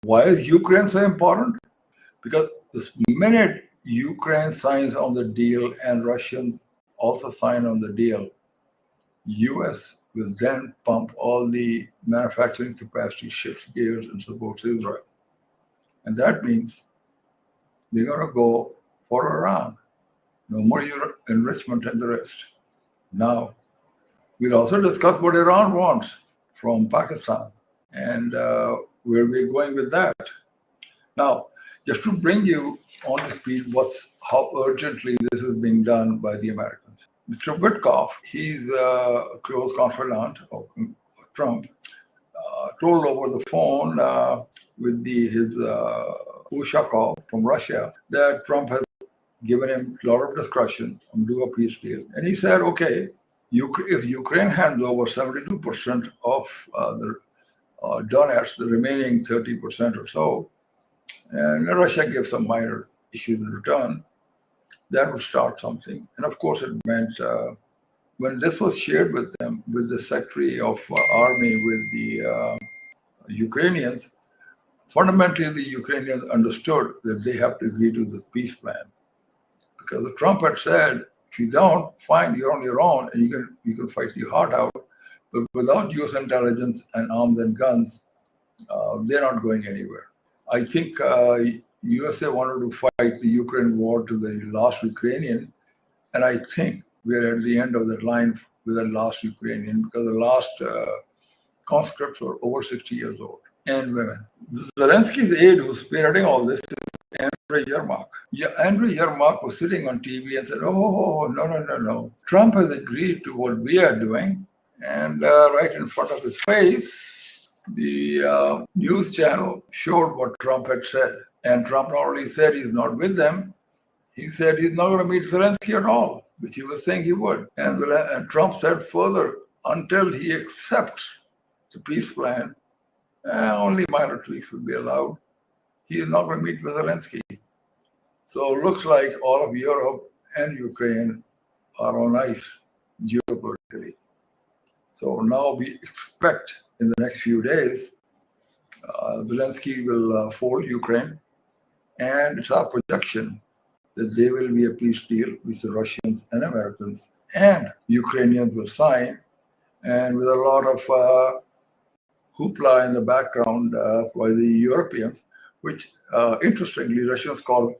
Why is Ukraine so important? Because this minute Ukraine signs on the deal and Russians also sign on the deal, US will then pump all the manufacturing capacity, shifts gears, and supports Israel. And that means they're going to go for Iran. No more enrichment and the rest. Now, we'll also discuss what Iran wants from Pakistan and where we're going with that. Now, just to bring you on the speed, how urgently this is being done by the Americans. Mr. Witkoff, he's a close confidant of Trump, told over the phone with his Ushakov from Russia that Trump has given him a lot of discretion on do a peace deal. And he said, okay, if Ukraine hands over 72% of the Donetsk, the remaining 30% or so, and Russia gives some minor issues in return, that would start something. And of course, it meant when this was shared with them, with the Secretary of Army, with the Ukrainians, fundamentally the Ukrainians understood that they have to agree to this peace plan. Because Trump had said, if you don't, fine, you're on your own and you can fight the heart out. But without US intelligence and arms and guns, they're not going anywhere. I think USA wanted to fight the Ukraine war to the last Ukrainian. And I think we're at the end of that line with the last Ukrainian because the last conscripts were over 60 years old and women. Zelensky's aide who's spearheading all this is Andrei Yermak. Yeah, Andrei Yermak was sitting on TV and said, oh, no. Trump has agreed to what we are doing. And right in front of his face, the news channel showed what Trump had said. And Trump not only said he's not with them, he said he's not going to meet Zelensky at all, which he was saying he would. And Trump said further, until he accepts the peace plan, only minor tweaks will be allowed. He is not going to meet with Zelensky. So it looks like all of Europe and Ukraine are on ice geopolitically. So now we expect in the next few days, Zelensky will fold Ukraine, and it's our projection that there will be a peace deal which the Russians and Americans and Ukrainians will sign, and with a lot of hoopla in the background by the Europeans, which interestingly Russians call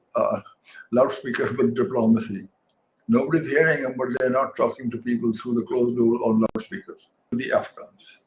loudspeaker with diplomacy. Nobody's hearing them, but they're not talking to people through the closed door or loudspeakers. The Afghans.